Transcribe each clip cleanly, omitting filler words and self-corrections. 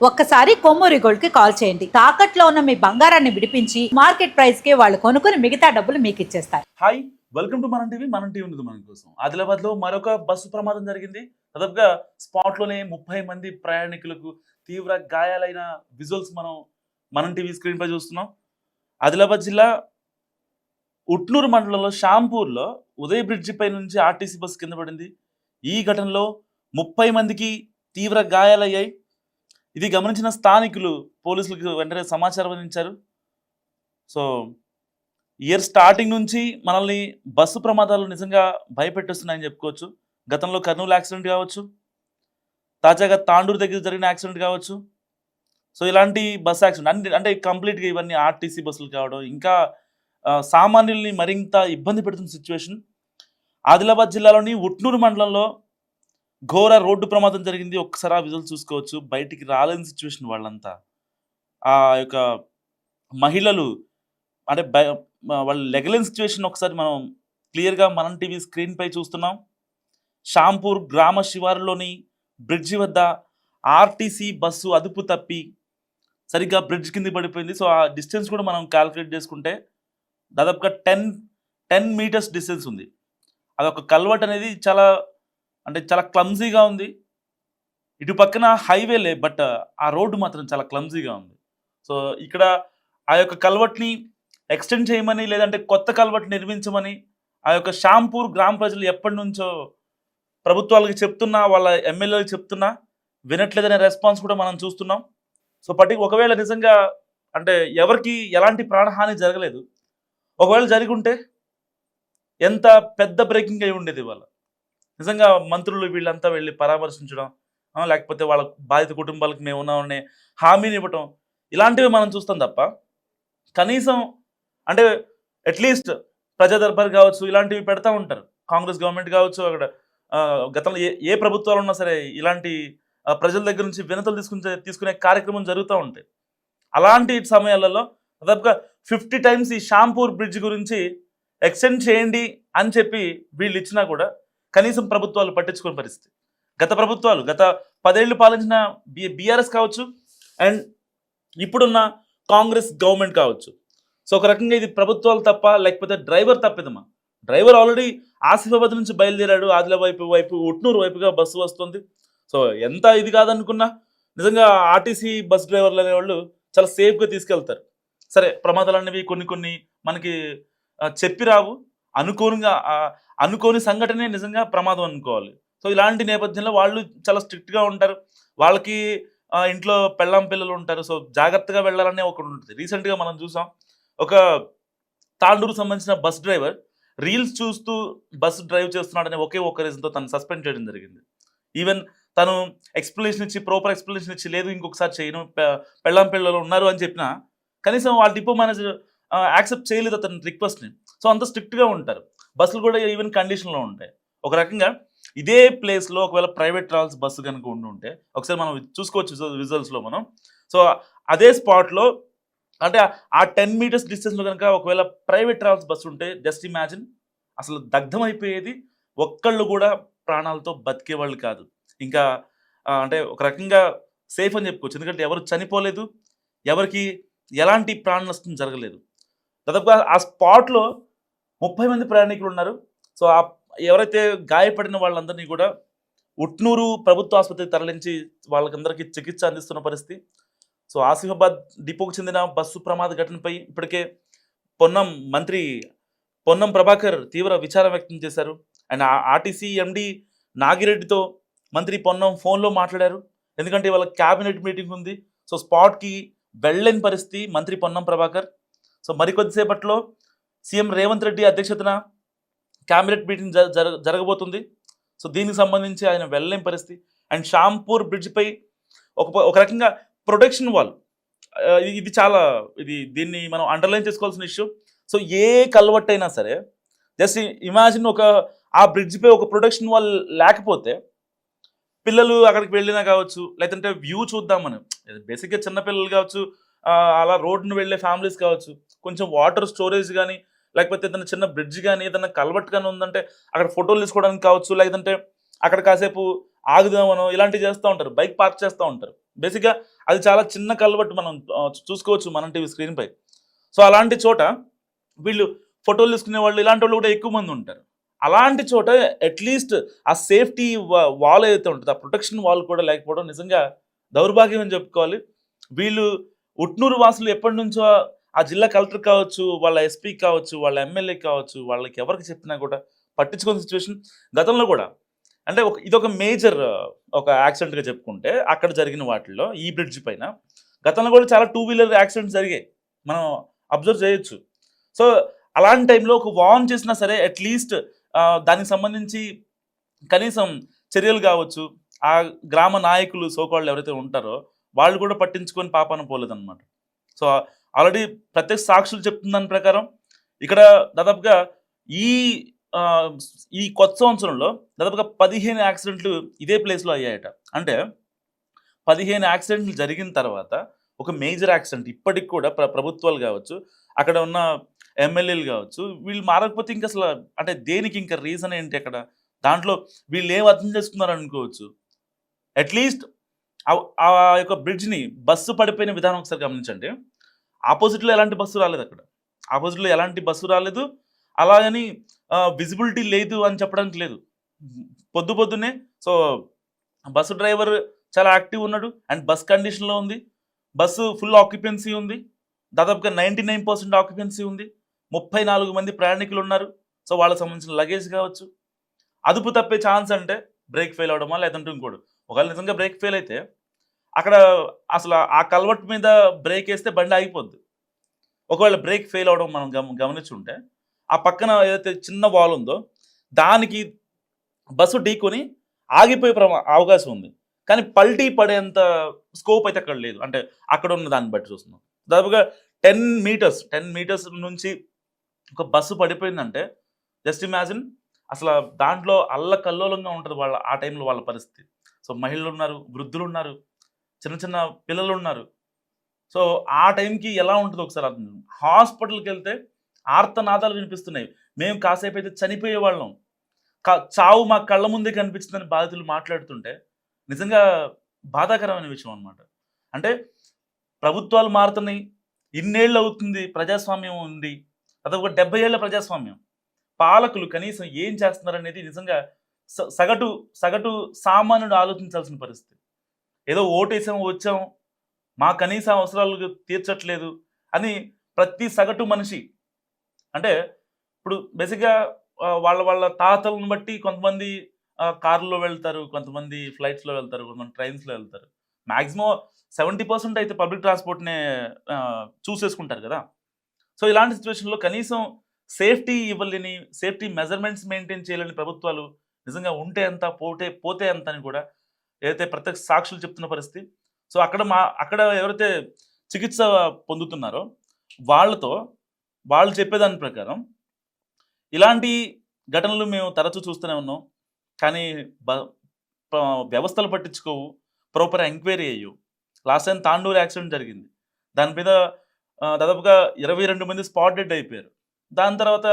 ఒక్కసారి కొమ్మూరి గోల్డ్ కి కాల్ చేయండి. తాకట్లో ఉన్న మీ బంగారాన్ని విడిపించి మార్కెట్ ప్రైస్ కి వాళ్ళు కొనుక్కుని మిగతా డబ్బులు మీకు ఇచ్చేస్తారు. హాయ్, వెల్కమ్ టు మనం టీవీ. మనం టీవీ ఉంది మన కోసం. ఆదిలాబాద్ లో మరొక బస్సు ప్రమాదం జరిగింది. దాదాపుగా స్పాట్ లోనే 30 మంది ప్రయాణికులకు తీవ్ర గాయాలైన విజువల్స్ మనం టీవీ స్క్రీన్ పై చూస్తున్నాం. ఆదిలాబాద్ జిల్లా ఉట్నూరు మండలంలో షాంపూర్లో ఉదయ్ బ్రిడ్జి పై నుంచి ఆర్టీసీ బస్సు కింద పడింది. ఈ ఘటనలో 30 మందికి తీవ్ర గాయాలయ్యాయి. ఇది గమనించిన స్థానికులు పోలీసులకు వెంటనే సమాచారం అందించారు. సో ఇయర్ స్టార్టింగ్ నుంచి మనల్ని బస్సు ప్రమాదాలు నిజంగా భయపెట్టేస్తున్నాయని చెప్పుకోవచ్చు. గతంలో కర్నూలు యాక్సిడెంట్ కావచ్చు, తాజాగా తాండూరు దగ్గర జరిగిన యాక్సిడెంట్ కావచ్చు. సో ఇలాంటి బస్ యాక్సిడెంట్ అంటే కంప్లీట్గా ఇవన్నీ ఆర్టీసీ బస్సులు కావడం ఇంకా సామాన్యుల్ని మరింత ఇబ్బంది పెడుతున్న సిచ్యువేషన్. ఆదిలాబాద్ జిల్లాలోని ఉట్నూరు మండలంలో ఘోర రోడ్డు ప్రమాదం జరిగింది. ఒక్కసారి ఆ విజువల్ చూసుకోవచ్చు. బయటికి రాలేని సిచ్యువేషన్ వాళ్ళంతా. ఆ యొక్క మహిళలు అంటే వాళ్ళు లెగలేని సిచ్యువేషన్ ఒకసారి మనం క్లియర్గా మనం టీవీ స్క్రీన్ పై చూస్తున్నాం. షాంపూర్ గ్రామ శివారులోని బ్రిడ్జి వద్ద ఆర్టీసీ బస్సు అదుపు తప్పి సరిగ్గా బ్రిడ్జ్ కింద పడిపోయింది. సో ఆ డిస్టెన్స్ కూడా మనం క్యాలిక్యులేట్ చేసుకుంటే దాదాపుగా 10 మీటర్స్ డిస్టెన్స్ ఉంది. అదొక కల్వర్ట్ అనేది చాలా క్లమ్జీగా ఉంది. ఇటు పక్కన హైవేలే, బట్ ఆ రోడ్డు మాత్రం చాలా క్లమ్జీగా ఉంది. సో ఇక్కడ ఆ యొక్క కల్వర్ట్ని ఎక్స్టెండ్ చేయమని లేదంటే కొత్త కల్వర్ట్ నిర్మించమని ఆ యొక్క షాంపూర్ గ్రామ ప్రజలు ఎప్పటి నుంచో ప్రభుత్వాలకు చెప్తున్నా, వాళ్ళ ఎమ్మెల్యేలకు చెప్తున్నా వినట్లేదనే రెస్పాన్స్ కూడా మనం చూస్తున్నాం. సో ఒకవేళ నిజంగా అంటే ఎవరికి ఎలాంటి ప్రాణహాని జరగలేదు, ఒకవేళ జరిగి ఉంటే ఎంత పెద్ద బ్రేకింగ్ అయి ఉండేది. వాళ్ళ నిజంగా మంత్రులు వీళ్ళంతా వెళ్ళి పరామర్శించడం, లేకపోతే వాళ్ళ బాధిత కుటుంబాలకు మేము ఉన్నామనే హామీని ఇవ్వటం, ఇలాంటివి మనం చూస్తాం తప్ప కనీసం అంటే అట్లీస్ట్ ప్రజా దర్బార్ కావచ్చు ఇలాంటివి పెడతా ఉంటారు. కాంగ్రెస్ గవర్నమెంట్ కావచ్చు, అక్కడ గతంలో ఏ ప్రభుత్వాలు ఉన్నా సరే ఇలాంటి ప్రజల దగ్గర నుంచి వినతులు తీసుకునే కార్యక్రమం జరుగుతూ ఉంటాయి. అలాంటి సమయాలలో దాదాపుగా 50 టైమ్స్ ఈ షాంపూర్ బ్రిడ్జ్ గురించి ఎక్స్టెండ్ చేయండి అని చెప్పి వీళ్ళు ఇచ్చినా కూడా కనీసం ప్రభుత్వాలు పట్టించుకునే పరిస్థితి. గత 10 ఏళ్ళు పాలించిన బీఆర్ఎస్ కావచ్చు అండ్ ఇప్పుడున్న కాంగ్రెస్ గవర్నమెంట్ కావచ్చు. సో ఒక రకంగా ఇది ప్రభుత్వాలు తప్ప లేకపోతే డ్రైవర్ తప్పిదమ్మా. డ్రైవర్ ఆల్రెడీ ఆసిఫాబాద్ నుంచి బయలుదేరాడు, ఆదిలాబాద్ వైపు ఉట్నూరు వైపుగా బస్సు వస్తుంది. సో ఎంత ఇది కాదనుకున్నా నిజంగా ఆర్టీసీ బస్ డ్రైవర్లు అనేవాళ్ళు చాలా సేఫ్గా తీసుకెళ్తారు. సరే, ప్రమాదాలు అనేవి కొన్ని మనకి చెప్పి రావు, అనుకోని సంఘటనే నిజంగా ప్రమాదం అనుకోవాలి. సో ఇలాంటి నేపథ్యంలో వాళ్ళు చాలా స్ట్రిక్ట్గా ఉంటారు. వాళ్ళకి ఇంట్లో పెళ్ళాం పిల్లలు ఉంటారు. సో జాగ్రత్తగా వెళ్ళాలనే ఒకటి ఉంటుంది. రీసెంట్గా మనం చూసాం, ఒక తాండూరు సంబంధించిన బస్ డ్రైవర్ రీల్స్ చూస్తూ బస్ డ్రైవ్ చేస్తున్నాడనే ఒక్క రీజన్తో తను సస్పెండ్ చేయడం జరిగింది. ఈవెన్ తను ప్రాపర్ ఎక్స్ప్లెనేషన్ ఇచ్చి లేదు ఇంకొకసారి చేయను, పెళ్ళాం పిల్లలు ఉన్నారు అని చెప్పినా కనీసం వాళ్ళ డిపో మేనేజర్ యాక్సెప్ట్ చేయలేదు అతని రిక్వెస్ట్ని. సో అంత స్ట్రిక్ట్గా ఉంటారు. బస్సులు కూడా ఈవెన్ కండిషన్లో ఉంటాయి. ఒక రకంగా ఇదే ప్లేస్లో ఒకవేళ ప్రైవేట్ ట్రావెల్స్ బస్సు కనుక ఉంటే ఒకసారి మనం చూసుకోవచ్చు విజువల్స్లో మనం. సో అదే స్పాట్లో అంటే ఆ 10 మీటర్స్ డిస్టెన్స్లో కనుక ఒకవేళ ప్రైవేట్ ట్రావెల్స్ బస్సు ఉంటే జస్ట్ ఇమాజిన్, అసలు దగ్ధం అయిపోయేది. ఒక్కళ్ళు కూడా ప్రాణాలతో బతికేవాళ్ళు కాదు. ఇంకా అంటే ఒక రకంగా సేఫ్ అని చెప్పుకోవచ్చు. ఎందుకంటే ఎవరు చనిపోలేదు, ఎవరికి ఎలాంటి ప్రాణ నష్టం జరగలేదు. దాదాపుగా ఆ స్పాట్లో 30 మంది ప్రయాణికులు ఉన్నారు. సో ఎవరైతే గాయపడిన వాళ్ళందరినీ కూడా ఉట్నూరు ప్రభుత్వ ఆసుపత్రికి తరలించి వాళ్ళకందరికీ చికిత్స అందిస్తున్న పరిస్థితి. సో ఆసిఫాబాద్ డిపోకు చెందిన బస్సు ప్రమాద ఘటనపై ఇప్పటికే మంత్రి పొన్నం ప్రభాకర్ తీవ్ర విచారం వ్యక్తం చేశారు. అండ్ ఆర్టీసీ ఎండి నాగిరెడ్డితో మంత్రి పొన్నం ఫోన్లో మాట్లాడారు. ఎందుకంటే వాళ్ళ క్యాబినెట్ మీటింగ్ ఉంది. సో స్పాట్కి వెళ్ళని పరిస్థితి మంత్రి పొన్నం ప్రభాకర్. సో మరికొద్దిసేపట్లో సీఎం రేవంత్ రెడ్డి అధ్యక్షతన క్యాబినెట్ మీటింగ్ జరగబోతుంది. సో దీనికి సంబంధించి ఆయన వెళ్ళలేని పరిస్థితి. అండ్ షాంపూర్ బ్రిడ్జ్పై ఒక రకంగా ప్రొటెక్షన్ వాల్, దీన్ని మనం అండర్లైన్ చేసుకోవాల్సిన ఇష్యూ. సో ఏ కల్వర్ట్ అయినా సరే జస్ట్ ఇమాజిన్ ఆ బ్రిడ్జ్పై ఒక ప్రొటెక్షన్ వాల్ లేకపోతే పిల్లలు అక్కడికి వెళ్ళినా కావచ్చు, లేదంటే వ్యూ చూద్దాం మనం, బేసిక్గా చిన్నపిల్లలు కావచ్చు, అలా రోడ్డును వెళ్ళే ఫ్యామిలీస్ కావచ్చు, కొంచెం వాటర్ స్టోరేజ్ కానీ లేకపోతే ఏదైనా చిన్న బ్రిడ్జ్ కానీ ఏదైనా కల్వర్ట్ కానీ ఉందంటే అక్కడ ఫోటోలు తీసుకోవడానికి కావచ్చు, లేదంటే అక్కడ కాసేపు ఆగుదామనో ఇలాంటివి చేస్తూ ఉంటారు, బైక్ పార్క్ చేస్తూ ఉంటారు. బేసిక్గా అది చాలా చిన్న కల్వట్టు మనం చూసుకోవచ్చు మనం టీవీ స్క్రీన్ పై. సో అలాంటి చోట వీళ్ళు ఫోటోలు తీసుకునే వాళ్ళు ఇలాంటి వాళ్ళు కూడా ఎక్కువ మంది ఉంటారు. అలాంటి చోట అట్లీస్ట్ ఆ సేఫ్టీ వాల్ ఏదైతే ఉంటుందో, ఆ ప్రొటెక్షన్ వాల్ కూడా లేకపోవడం నిజంగా దౌర్భాగ్యం అని చెప్పుకోవాలి. వీళ్ళు ఉట్నూరు వాసులు ఎప్పటి నుంచో ఆ జిల్లా కలెక్టర్ కావచ్చు, వాళ్ళ ఎస్పీ కావచ్చు, వాళ్ళ ఎమ్మెల్యే కావచ్చు, వాళ్ళకి ఎవరికి చెప్పినా కూడా పట్టించుకునే సిచ్యువేషన్ గతంలో కూడా. అంటే ఇదొక మేజర్ ఒక యాక్సిడెంట్‌గా చెప్పుకుంటే అక్కడ జరిగిన వాటిల్లో ఈ బ్రిడ్జ్ పైన గతంలో కూడా చాలా 2 వీలర్ యాక్సిడెంట్స్ జరిగాయి. మనం అబ్జర్వ్ చేయొచ్చు. సో, అలాంటి టైంలో ఒక వార్న్ చేసినా సరే అట్‌లీస్ట్ దానికి సంబంధించి కనీసం చర్యలు కావచ్చు, ఆ గ్రామ నాయకులు సో కాల్డ్ ఎవరైతే ఉంటారో వాళ్ళు కూడా పట్టించుకొని పాపాన పోలేదన్నమాట. సో, ఆల్రెడీ ప్రత్యక్ష సాక్షులు చెప్తున్న దాని ప్రకారం ఇక్కడ దాదాపుగా ఈ ఈ కొత్త సంవత్సరంలో దాదాపుగా 15 యాక్సిడెంట్లు ఇదే ప్లేస్‌లో అయ్యాయట. అంటే 15 యాక్సిడెంట్లు జరిగిన తర్వాత ఒక మేజర్ యాక్సిడెంట్ ఇప్పటికి కూడా ప్రభుత్వాలు కావచ్చు, అక్కడ ఉన్న ఎమ్మెల్యేలు కావచ్చు, వీళ్ళు మారకపోతే ఇంక అసలు అంటే దేనికి ఇంకా రీజన్ ఏంటి అక్కడ? దాంట్లో వీళ్ళు ఏం అర్థం చేసుకున్నారు అనుకోవచ్చు. అట్‌లీస్ట్ ఆ యొక్క బ్రిడ్జ్‌ని బస్సు పడిపోయిన విధానం ఒకసారి గమనించండి. ఆపోజిట్‌లో ఎలాంటి బస్సు రాలేదక్కడ. ఆపోజిట్‌లో ఎలాంటి బస్సు రాలేదు. అలాగని విజిబిలిటీ లేదు అని చెప్పడానికి లేదు. పొద్దున్నే సో, బస్సు డ్రైవర్ చాలా యాక్టివ్ ఉన్నాడు అండ్ బస్ కండిషన్‌లో ఉంది. బస్సు ఫుల్ ఆక్యుపెన్సీ ఉంది. దాదాపుగా 99% ఆక్యుపెన్సీ ఉంది. 34 మంది ప్రయాణికులున్నారు. సో, వాళ్ళకి సంబంధించిన లగేజ్ కావచ్చు. అదుపు తప్పే ఛాన్స్ అంటే బ్రేక్ ఫెయిల్ అవ్వడమా లేదంటే ఇంకోటి. ఒకవేళ నిజంగా బ్రేక్ ఫెయిల్ అయితే అక్కడ అసలు ఆ కల్వర్ట్ మీద బ్రేక్ ఏస్తే బండి ఆగిపోద్ది. ఒకవేళ బ్రేక్ ఫెయిల్ అవ్వడం మనం గమనించుంటే ఆ పక్కన ఏదైతే చిన్న వాల్ ఉందో దానికి బస్సు ఢీకొని ఆగిపోయే అవకాశం ఉంది. కానీ పల్టీ పడేంత స్కోప్ అయితే అక్కడ లేదు. అంటే అక్కడ ఉన్న దాన్ని బట్టి చూస్తున్నాం. దాదాపుగా 10 మీటర్స్ నుంచి ఒక బస్సు పడిపోయిందంటే జస్ట్ ఇమాజిన్ అసలు దాంట్లో అల్లకల్లోలంగా ఉంటుంది ఆ టైంలో వాళ్ళ పరిస్థితి. సో, మహిళలున్నారు, వృద్ధులున్నారు, చిన్న చిన్న పిల్లలున్నారు. సో, ఆ టైంకి ఎలా ఉంటుందో ఒకసారి అర్థం చేసుకోండి. హాస్పిటల్‌కెళ్తే ఆర్తనాదాలు వినిపిస్తున్నాయి. మేము కాసేపైతే చనిపోయేవాళ్ళం. చావు మా కళ్ళ ముందే కనిపించిందని బాధితులు మాట్లాడుతుంటే నిజంగా బాధాకరమైన విషయం అన్నమాట. అంటే ప్రభుత్వాలు మారుతున్నాయి. ఇన్నేళ్ళు అవుతుంది ప్రజాస్వామ్యం ఉంది. అదొక 70 ఏళ్ల ప్రజాస్వామ్యం. పాలకులు కనీసం ఏం చేస్తున్నారనేది నిజంగా సగటు సామాన్యుడు ఆలోచించాల్సిన పరిస్థితి. ఏదో ఓటేసాం, వచ్చాం, మా కనీస అవసరాలు తీర్చట్లేదు అని ప్రతి సగటు మనిషి అంటే ఇప్పుడు బేసిక్‌గా వాళ్ళ తాతలను బట్టి కొంతమంది కార్‌లో వెళ్తారు, కొంతమంది ఫ్లైట్స్‌లో వెళ్తారు, కొంతమంది ట్రైన్స్‌లో వెళ్తారు. మాక్సిమం 70% అయితే పబ్లిక్ ట్రాన్స్‌పోర్ట్‌నే చూస్ చేసుకుంటారు కదా! సో, ఇలాంటి సిట్యుయేషన్‌లో కనీసం సేఫ్టీ ఇవ్వలేని, సేఫ్టీ మెజర్‌మెంట్స్ మెయింటైన్ చేయలేని ప్రభుత్వాలు నిజంగా ఉంటే ఎంత, పోతే ఎంత అని కూడా ఏదైతే ప్రత్యక్ష సాక్షులు చెప్తున్న పరిస్థితి. సో, అక్కడ ఎవరైతే చికిత్స పొందుతున్నారో వాళ్ళతో వాళ్ళు చెప్పేదాని ప్రకారం ఇలాంటి ఘటనలు మేము తరచూ చూస్తూనే ఉన్నాం. కానీ బ ప వ్యవస్థలు పట్టించుకోవు. ప్రాపర్ ఎంక్వైరీ ఎయ్యవు. లాస్ట్ టైమ్ తాండూరు యాక్సిడెంట్ జరిగింది. దాని మీద దాదాపుగా 22 మంది స్పాట్ డెడ్ అయిపోయారు. దాని తర్వాత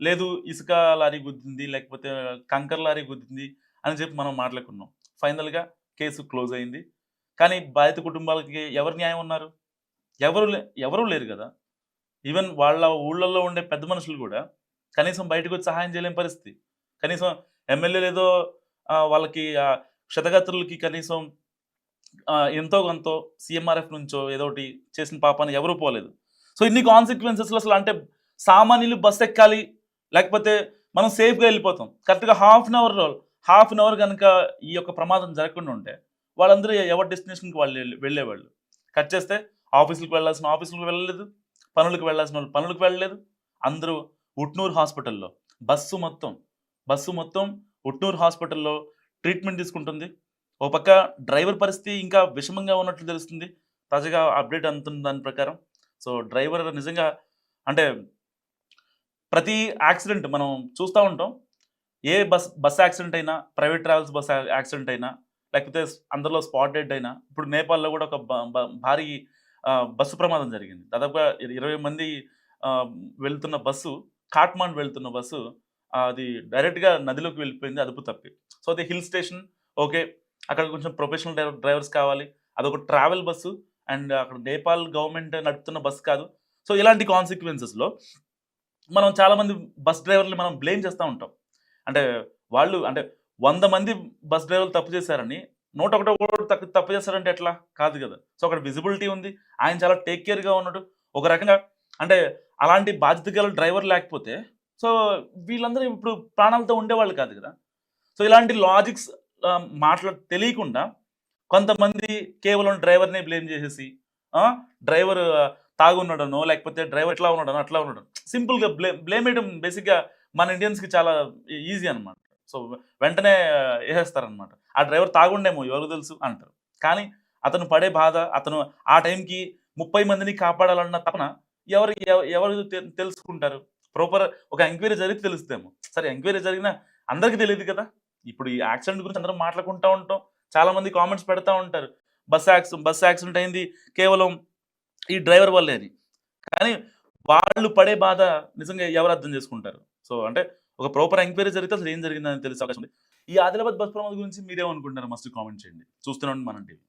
లేదు ఇసుక లారీ గుద్దింది, లేకపోతే కంకర లారీ గుద్దింది అని చెప్పి మనం మాట్లాడుకున్నాం. ఫైనల్‌గా కేసు క్లోజ్ అయింది. కానీ బాధిత కుటుంబాలకి ఎవరు న్యాయం ఉన్నారు? ఎవరు లేరు కదా! ఈవెన్ వాళ్ళ ఊళ్ళల్లో ఉండే పెద్ద మనుషులు కూడా కనీసం బయటకొచ్చి సహాయం చేయలేని పరిస్థితి. కనీసం ఎమ్మెల్యేలు ఏదో వాళ్ళకి క్షతగాత్రులకి కనీసం ఎంతో కొంతో సీఎంఆర్ఎఫ్ నుంచో ఏదోటి చేసిన పాపాన ఎవరూ పోలేదు. సో, ఇన్ని కాన్సిక్వెన్సెస్‌లో అసలు అంటే సామాన్యులు బస్ ఎక్కాలి, లేకపోతే మనం సేఫ్‌గా వెళ్ళిపోతాం. కరెక్ట్‌గా హాఫ్ అన్ అవర్ గనక ఈ యొక్క ప్రమాదం జరగకుండా ఉంటే వాళ్ళందరూ ఎవరి డెస్టినేషన్‌కి వాళ్ళు వెళ్ళేవాళ్ళు. కట్ చేస్తే ఆఫీసులకు వెళ్ళాల్సిన ఆఫీసులకు వెళ్ళలేదు, పనులకు వెళ్ళాల్సిన వాళ్ళు పనులకు వెళ్ళలేదు. అందరూ ఉట్నూరు హాస్పిటల్‌లో బస్సు మొత్తం ఉట్నూరు హాస్పిటల్‌లో ట్రీట్మెంట్ తీసుకుంటుంది. ఓ పక్క డ్రైవర్ పరిస్థితి ఇంకా విషమంగా ఉన్నట్లు తెలుస్తుంది. తాజాగా అప్డేట్ అందుతున్న దాని ప్రకారం. సో, డ్రైవర్ నిజంగా అంటే ప్రతి యాక్సిడెంట్ మనం చూస్తా ఉంటాం. ఏ బస్ యాక్సిడెంట్ అయినా, ప్రైవేట్ ట్రావెల్స్ బస్ యాక్సిడెంట్ అయినా, లేకపోతే అందులో స్పాట్ డెడ్ అయినా, ఇప్పుడు నేపాల్‌లో కూడా ఒక భారీ బస్సు ప్రమాదం జరిగింది. దాదాపుగా 20 మంది వెళ్తున్న బస్సు, కాట్మాండ్ వెళ్తున్న బస్సు అది డైరెక్ట్‌గా నదిలోకి వెళ్ళిపోయింది అదుపు తప్పి. సో, అది హిల్ స్టేషన్ ఓకే. అక్కడ కొంచెం ప్రొఫెషనల్ డ్రైవర్స్ కావాలి. అదొక ట్రావెల్ బస్సు అండ్ అక్కడ నేపాల్ గవర్నమెంట్ నడుపుతున్న బస్సు కాదు. సో ఇలాంటి కాన్సిక్వెన్సెస్లో మనం చాలామంది బస్ డ్రైవర్లు మనం బ్లేమ్ చేస్తూ ఉంటాం. అంటే వాళ్ళు అంటే 100 మంది బస్ డ్రైవర్లు తప్పు చేశారని 101 తప్పు చేస్తారంటే ఎట్లా? కాదు కదా. సో అక్కడ విజిబిలిటీ ఉంది. ఆయన చాలా టేక్ కేర్గా ఉన్నాడు. ఒక రకంగా అంటే అలాంటి బాధ్యత గల డ్రైవర్ లేకపోతే సో వీళ్ళందరూ ఇప్పుడు ప్రాణాలతో ఉండేవాళ్ళు కాదు కదా. సో ఇలాంటి లాజిక్స్ తెలియకుండా కొంతమంది కేవలం డ్రైవర్నే బ్లేమ్ చేసేసి డ్రైవర్ తాగున్నాడనో లేకపోతే డ్రైవర్ ఇట్లా ఉన్నాడనో అట్లా ఉన్నాడు సింపుల్గా బ్లేమ్ వేయడం బేసిక్గా మన ఇండియన్స్కి చాలా ఈజీ అనమాట. సో వెంటనే వేసేస్తారనమాట. ఆ డ్రైవర్ తాగుండేమో ఎవరికి తెలుసు అంటారు. కానీ అతను పడే బాధ, అతను ఆ టైంకి 30 మందిని కాపాడాలన్న తపన ఎవరు ఎవరు తెలుసుకుంటారు? ప్రాపర్ ఒక ఎంక్వైరీ జరిగితే తెలుస్తేమో. సరే ఎంక్వైరీ జరిగినా అందరికీ తెలియదు కదా. ఇప్పుడు ఈ యాక్సిడెంట్ గురించి అందరం మాట్లాడుకుంటూ ఉంటాం. చాలామంది కామెంట్స్ పెడతా ఉంటారు. బస్ యాక్సిడెంట్ అయింది కేవలం ఈ డ్రైవర్ వల్లే అని. కానీ వాళ్ళు పడే బాధ నిజంగా ఎవరు అర్థం చేసుకుంటారు? సో అంటే ఒక ప్రాపర్ ఎంక్వైరీ జరిగితే అసలు ఏం జరిగిందని తెలిసే అవకాశం ఉంది. ఈ ఆదిలాబాద్ బస్ ప్రమాదం గురించి మీరేమనుకుంటున్నారు? మస్ట్ కామెంట్ చేయండి. చూస్తూనే ఉండండి మనం టీవీ.